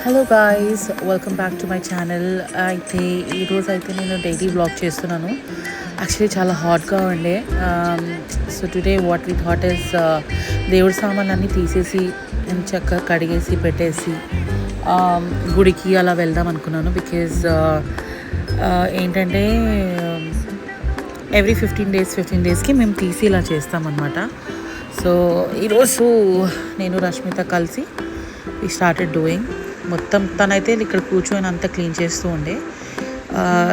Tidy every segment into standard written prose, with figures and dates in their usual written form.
Hello guys, welcome back to my channel. అయితే ఈరోజైతే నేను డైలీ వ్లాగ్ చేస్తున్నాను. యాక్చువల్లీ చాలా హాట్గా ఉండే. So today what we thought is దేవుడి సామాన్లన్నీ తీసేసి చక్కగా కడిగేసి పెట్టేసి గుడికి అలా వెళ్దాం అనుకున్నాను. బికాజ్ ఏంటంటే ఎవ్రీ 15 డేస్కి మేము తీసి ఇలా చేస్తామన్నమాట. సో ఈరోజు నేను రష్మిత కలిసి వి స్టార్టెడ్ డూయింగ్. మొత్తం తనైతే ఇక్కడ కూర్చొని అంతా క్లీన్ చేస్తూ ఉండే,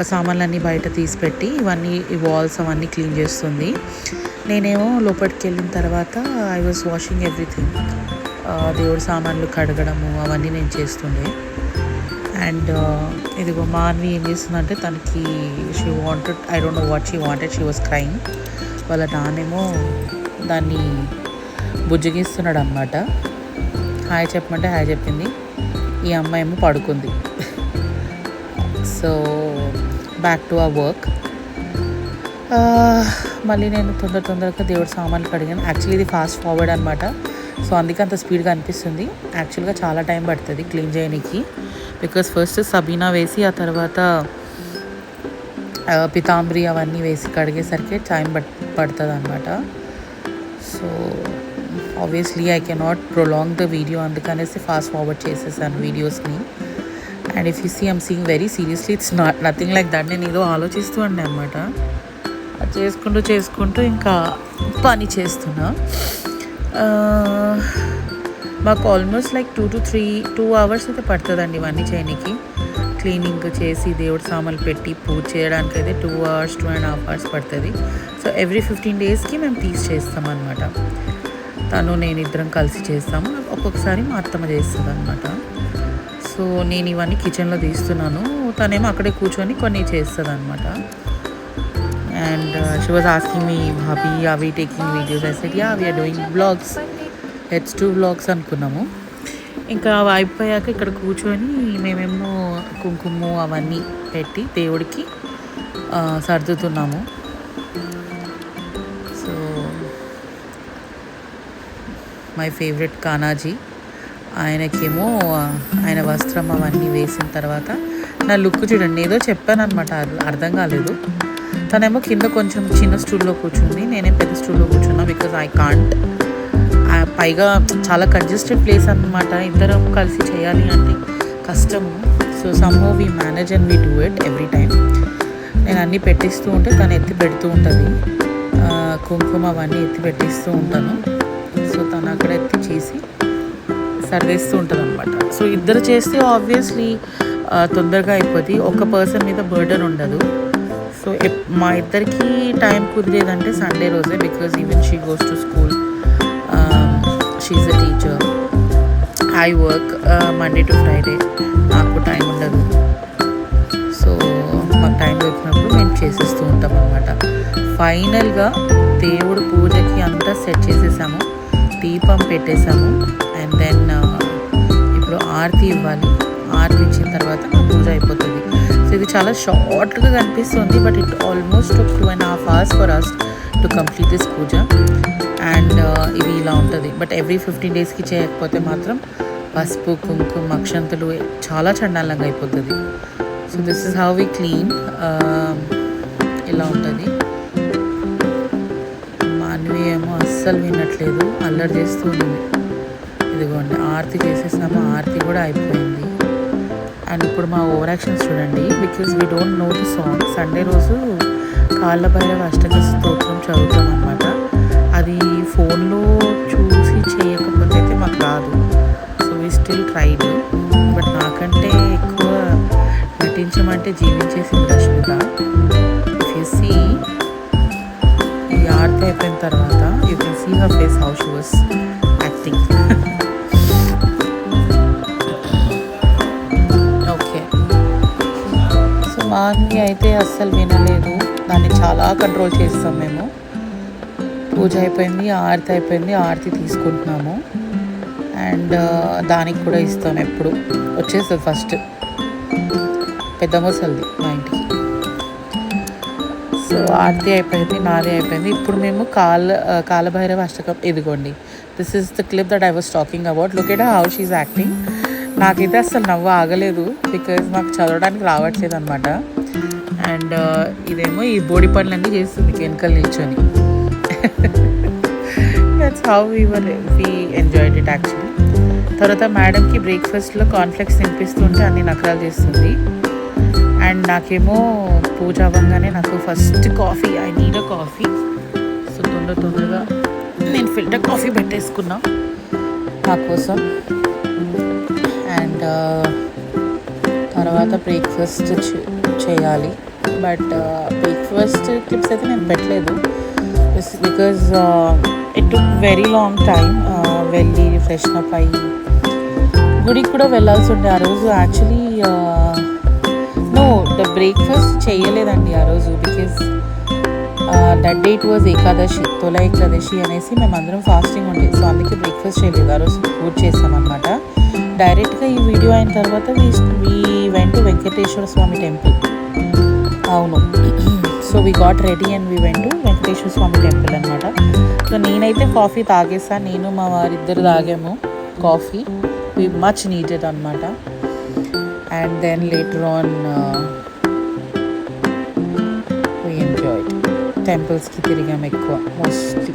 సామాన్లన్నీ బయట తీసిపెట్టి ఇవన్నీ ఈ వాల్స్ అవన్నీ క్లీన్ చేస్తుంది. నేనేమో లోపలికి వెళ్ళిన తర్వాత ఐ వాజ్ వాషింగ్ ఎవ్రీథింగ్. దేవుడి సామాన్లు కడగడము అవన్నీ నేను చేస్తుండే. అండ్ ఇదిగో మాన్వి ఏం చేస్తుందంటే తనకి she wanted, I don't know what she wanted, she was crime. వాళ్ళ నానేమో దాన్ని బుజ్జగిస్తున్నాడు అనమాట. హాయ్ చెప్పమంటే హాయ్ చెప్పింది. ఈ అమ్మాయి ఏమో పడుకుంది. సో బ్యాక్ టు ఆ వర్క్. మళ్ళీ నేను తొందరగా దేవుడి సామాన్లు కడిగాను. యాక్చువల్లీ ఇది ఫాస్ట్ ఫార్వర్డ్ అనమాట. సో అందుకే అంత స్పీడ్గా అనిపిస్తుంది. యాక్చువల్గా చాలా టైం పడుతుంది క్లీన్ చేయడానికి. బికాస్ ఫస్ట్ సబీనా వేసి ఆ తర్వాత పితాంబరి అవన్నీ వేసి కడిగేసరికి టైం పడుతుంది అనమాట. So obviously I cannot prolong the video, అందుకనేసి ఫాస్ట్ ఫార్వర్డ్ చేసేసాను వీడియోస్ని. And if you see I'm seeing very seriously, it's nothing like that. నేను ఏదో ఆలోచిస్తూ ఉండే అనమాట. అది చేసుకుంటూ ఇంకా పని చేస్తున్నా. మాకు ఆల్మోస్ట్ లైక్ 2 hours అయితే పడుతుందండి ఇవన్నీ చేయడానికి. క్లీనింగ్ చేసి దేవుడి సామాన్లు పెట్టి పూజ చేయడానికి అయితే 2.5 hours పడుతుంది. సో ఎవ్రీ 15 డేస్కి మేము తీసి చేస్తాం అనమాట. తను నేను ఇద్దరం కలిసి చేస్తాము. ఒక్కొక్కసారి మా అత్తమ్మ చేస్తుంది అనమాట. సో నేను ఇవన్నీ కిచెన్లో తీస్తున్నాను, తనేమో అక్కడే కూర్చొని కొన్ని చేస్తుంది అనమాట. And she was asking me bhabhi are we taking videos. I said ya we are doing vlogs, let's do vlogs అనుకున్నాము. ఇంకా అయిపోయాక ఇక్కడ కూర్చొని మేమేమో కుంకుమ అవన్నీ పెట్టి దేవుడికి సర్దుతున్నాము. సో మై ఫేవరెట్ కానాజీ, ఆయనకేమో ఆయన వస్త్రం అవన్నీ వేసిన తర్వాత నా లుక్ చూడండి. ఏదో చెప్పాను అనమాట, అర్థం కాలేదు. తనేమో కింద కొంచెం చిన్న స్టూల్లో కూర్చుంది, నేనే పెద్ద స్టూల్లో కూర్చున్నా. బికాజ్ ఐ కాంట్, పైగా చాలా కంజెస్టెడ్ ప్లేస్ అనమాట. ఇద్దరం కలిసి చేయాలి అంటే కష్టము. So somehow we manage and we do it every time. నేను అన్నీ పెట్టిస్తూ ఉంటే తను ఎత్తి పెడుతూ ఉంటుంది. కుంకుమ అవన్నీ ఎత్తి పెట్టిస్తూ ఉంటాను. సో తను అక్కడ ఎత్తి చేసి సర్వేస్తూ ఉంటుంది అనమాట. సో ఇద్దరు చేస్తే ఆబ్వియస్లీ తొందరగా అయిపోద్ది, ఒక పర్సన్ మీద బర్డన్ ఉండదు. సో మా ఇద్దరికి టైం కుదిరేదంటే సండే రోజే. Because even she goes to school, she's a teacher. I work Monday to Friday, నాకు టైం ఉండదు. సో మాకు టైం దొరికినప్పుడు మేము చేసేస్తూ ఉంటాం అనమాట. ఫైనల్గా దేవుడు పూజకి అంతా సెట్ చేసేసాము, దీపం పెట్టేసాము. అండ్ దెన్ ఇప్పుడు ఆరతి ఇవ్వాలి. ఆరతి ఇచ్చిన తర్వాత నా పూజ అయిపోతుంది. సో ఇది చాలా షార్ట్గా కనిపిస్తుంది, but it almost 2.5 hours for us to complete this puja. And ఇది ఇలా ఉంటుంది. బట్ ఎవ్రీ 15 డేస్కి చేయకపోతే మాత్రం పసుపు కుంకుమ అక్షంతలు చాలా చండాలంగా అయిపోతుంది. So this is how we clean. ఇలా ఉంటుంది. మాన్వి ఏమో అస్సలు వినట్లేదు, అల్లరి చేస్తూ ఉంది. ఇదిగోండి ఆరతి చేసేసాము, ఆరతి కూడా అయిపోయింది. అండ్ ఇప్పుడు మా ఓవర్ యాక్షన్స్ చూడండి. Because we don't know the song. Sunday రోజు కాళ్ళభైరవ అష్టక స్తోత్రం చదువుతాం అనమాట. అది ఫోన్లో చూసి చేయకపోతే అయితే మాకు రాదు. So we still tried. But నాకంటే ఎక్కువ నటించమంటే జీవించేసింది రష్మిత. ఇఫ్ యూ సీ, ఈ ఆరతి అయిపోయిన తర్వాత you can see her face how she was acting. Okay, so Manvi అయితే అస్సలు వినలేదు. దాన్ని చాలా కంట్రోల్ చేస్తాం మేము. పూజ అయిపోయింది, ఆరతి అయిపోయింది, ఆరతి తీసుకుంటున్నాము. అండ్ దానికి కూడా ఇస్తాం. ఎప్పుడు వచ్చేస్తుంది ఫస్ట్ పెద్ద మొసలిది మా ఇంటికి. సో ఆరతి అయిపోయింది, నాది అయిపోయింది. ఇప్పుడు మేము కాలభైరవ అష్టకం. ఇదిగోండి, this is the clip that I was talking about. Look at how she is acting. నాకైతే అసలు నవ్వు ఆగలేదు, బికాజ్ నాకు చదవడానికి రావట్లేదు అనమాట. అండ్ ఇదేమో ఈ బోడి పనులన్నీ చేస్తుంది వెనకాల నిల్చొని. That's how we enjoyed it actually. తర్వాత మేడంకి బ్రేక్ఫాస్ట్లో కాన్ఫ్లెక్స్ తినిపిస్తుంటే అన్ని నకరాలు చేస్తుంది. అండ్ నాకేమో పూజ అవ్వగానే నాకు first coffee, I need a coffee. So తొందరగా నేను ఫిల్టర్ కాఫీ పెట్టేసుకున్నా నా కోసం. అండ్ తర్వాత బ్రేక్ఫాస్ట్ చేయాలి. బట్ బ్రేక్ఫాస్ట్ క్లిప్స్ అయితే నేను పెట్టలేదు, because it took very long time. వెళ్ళి ఫ్రెష్ అప్ అయ్యి గుడికి కూడా వెళ్ళాల్సి ఉండే ఆ రోజు. యాక్చువల్లీ ద బ్రేక్ఫాస్ట్ చేయలేదండి ఆ రోజు, because that day it was Ekadashi, Tholi Ekadashi అనేసి మేమందరం ఫాస్టింగ్ ఉండే. సో అందుకే బ్రేక్ఫాస్ట్ చేయలేదు ఆ రోజు, పూజ చేసామన్నమాట. డైరెక్ట్గా ఈ వీడియో అయిన తర్వాత we went to Venkateswara Swamy temple. అవును, so we got ready and we went to Venkateswara Swamy temple అనమాట. సో నేనైతే కాఫీ తాగేసాను, నేను మా వారిద్దరు తాగాము కాఫీ. వి మచ్ నీడెడ్ అనమాట. And then later on we enjoyed. టెంపుల్స్కి తిరిగాము ఎక్కువ, మోస్ట్లీ.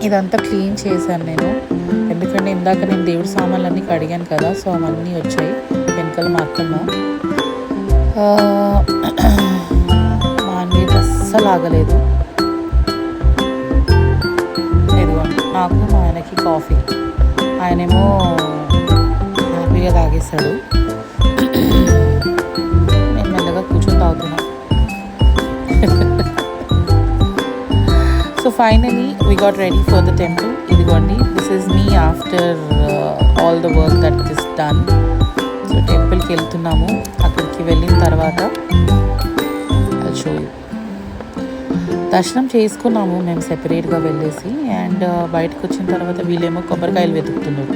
ఇదంతా క్లీన్ చేశాను నేను, ఎందుకంటే ఇందాక నేను దేవుడి సామాన్లన్నీ కడిగాను కదా, సో అవన్నీ వచ్చాయి వెనకాల మా అత్తమ్మ. మా అన్నయ్య అస్సలు ఆగలేదు. ఇదిగోండి నాకు మా ఆయనకి కాఫీ, ఆయనేమో హ్యాపీగా తాగేశాడు. నేను మెల్లగా కూర్చొని తాగుతున్నా. So finally we got ready for the temple. ఇదిగోండి, this is me after all the work that is done. So టెంపుల్కి వెళ్తున్నాము. అక్కడికి వెళ్ళిన తర్వాత షో యూ. దర్శనం చేసుకున్నాము మేము సెపరేట్గా వెళ్ళేసి. అండ్ బయటకు వచ్చిన తర్వాత వీళ్ళేమో కొబ్బరికాయలు వెతుకుతున్నారు,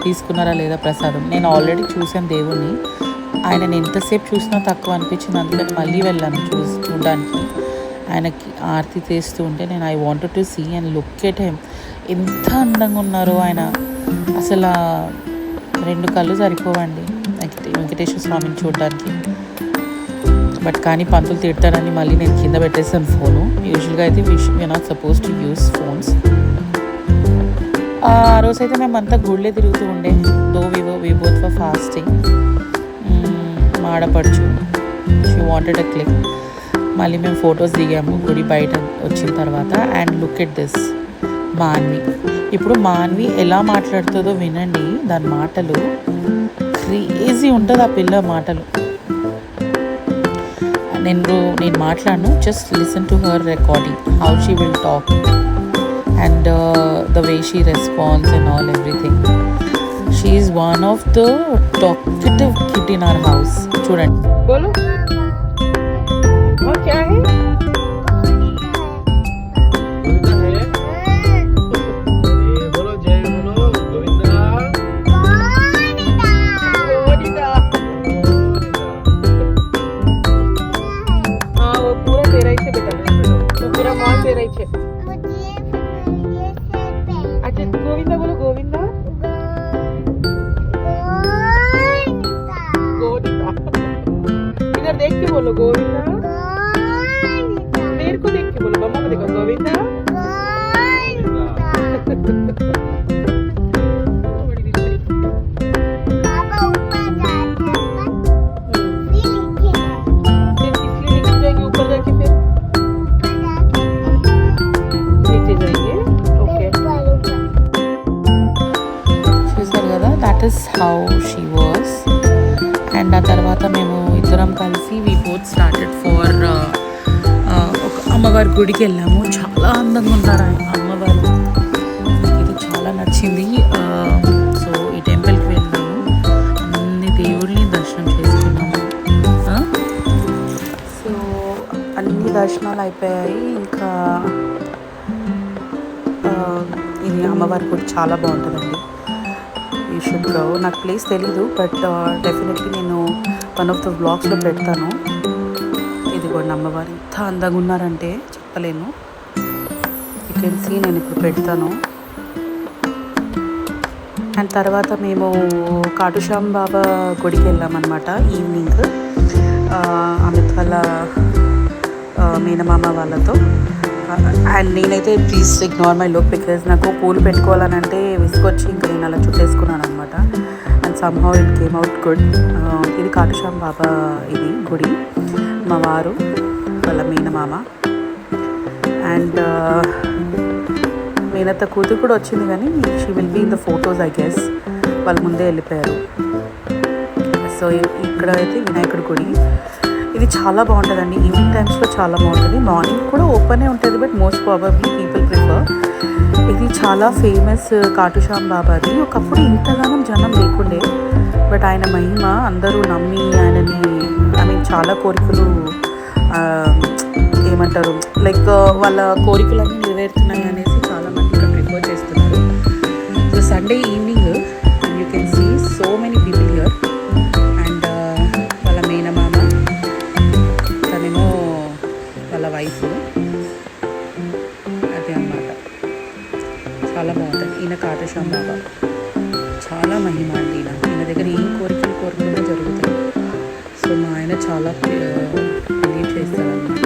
తీసుకున్నారా లేదా ప్రసాదం. నేను ఆల్రెడీ చూసాను దేవుణ్ణి, ఆయనని ఎంతసేపు చూసినా తక్కువ అనిపించింది, అందుకని మళ్ళీ వెళ్ళాను చూడడానికి. ఆయనకి ఆరతి చేస్తూ ఉంటే నేను I wanted to see and look at him. ఎంత అందంగా ఉన్నారో ఆయన, అసలు 2 కళ్ళు సరిపోవండి వెంకటేశ్వర స్వామిని చూడడానికి. బట్ కానీ పంతులు తిడతారని మళ్ళీ నేను కింద పెట్టేసాను ఫోను. యూజువల్గా అయితే we are not suppose to use phones. ఆ రోజైతే మేమంతా గుళ్ళే తిరుగుతూ ఉండే, though we both for fasting. మా ఆడపడుచు షీ వాంటెడ్ అ క్లిక్. మళ్ళీ మేము ఫొటోస్ దిగాము గుడి బయట వచ్చిన తర్వాత. And look at this Manvi. ఇప్పుడు మాన్వి ఎలా మాట్లాడుతుందో వినండి, దాని మాటలు క్రేజీ ఉంటుంది ఆ పిల్ల మాటలు. నేను మాట్లాడను, just listen to her recording, how she will talk and the way she responds and all everything. She is one of the talkative kid in our house. Chudandi, bolo wo kya hai? Bolo jai bolo Govinda Govinda. हाँ वो पूरा तेरा ही से बेटा, वो पूरा mall तेरा ही है. अच्छा गोविंदा बोलो, गोविंदा गोविंदा. इधर देख के बोलो गोविंदा, मेरे को देख के बोलो, मम्मा को देखो गोविंदा. ऊपर जाके फिर नीचे जाएंगे. చూసారు కదా, that is how she was. And ఆ తర్వాత మేము ఇద్దరం కలిసి వీ బోత్ స్టార్టెడ్ ఫర్ ఒక అమ్మవారి గుడికి వెళ్ళాము. చాలా అందంగా ఉన్నారు ఆయన అమ్మవారు, ఇది చాలా నచ్చింది. సో ఈ టెంపుల్కి వెళ్ళాము, అన్ని దేవుళ్ళని దర్శనం చేసుకున్నాము. సో అన్ని దర్శనాలు అయిపోయాయి. ఇంకా ఇది అమ్మవారి గుడి చాలా బాగుంటుందండి, యూ షుడ్ గో. నాకు ప్లేస్ తెలీదు, బట్ డెఫినెట్లీ నేను వన్ ఆఫ్ ద బ్లాగ్స్లో పెడతాను. ఇదిగోండి అమ్మవారు ఎంత అందంగా ఉన్నారంటే చెప్పలేను. యూ కెన్ సీ, నేను ఇప్పుడు పెడతాను. అండ్ తర్వాత మేము కాటుశ్యామ్ బాబా గుడికి వెళ్ళామన్నమాట ఈవినింగ్, అమిత్ వాళ్ళ మేనమామ వాళ్ళతో. అండ్ నేనైతే please ignore my look because నాకు పూలు పెట్టుకోవాలని అంటే విసుకొచ్చి ఇంకా నేను అలా చుట్టేసుకున్నాను అనమాట. And somehow it came out good. ఇది కాటుశ్యామ్ బాబా ఇది గుడి, మా వారు వాళ్ళ మేనమామ అండ్ మేనత్త కూతురు కూడా వచ్చింది, కానీ she will be in the photos I guess, వాళ్ళ ముందే వెళ్ళిపోయారు. సో ఇక్కడ అయితే వినాయకుడి గుడి, ఇది చాలా బాగుంటుందండి. ఈవినింగ్ టైమ్స్లో చాలా బాగుంటుంది, మార్నింగ్ కూడా ఓపెనే ఉంటుంది, but most probably people prefer. ఇది చాలా ఫేమస్ కాటుశ్యామ్ బాబాది. ఒకప్పుడు ఇంతగానం జనం లేకుండే, బట్ ఆయన మహిమ అందరూ నమ్మి ఆయనని చాలా కోరికలు ఏమంటారు లైక్ వాళ్ళ కోరికలన్నీ నెరవేరుతున్నాయి అనేసి చాలామంది ఇక్కడ ప్రిఫర్ చేస్తున్నారు. So Sunday evening you can see so many people here. And వాళ్ళ మేనమామ, తనేమో వాళ్ళ వైఫ్, అది అన్నమాట. చాలా బాగుంటుంది. ఈయన కాటుశ్యామ్ బాబా చాలా మహిమ అండి. ఈయన దగ్గర ఏం కోరికలు కోరుకున్నా జరుగుతాయి. సో మా ఆయన చాలా బిలీవ్ చేస్తారన్నమాట.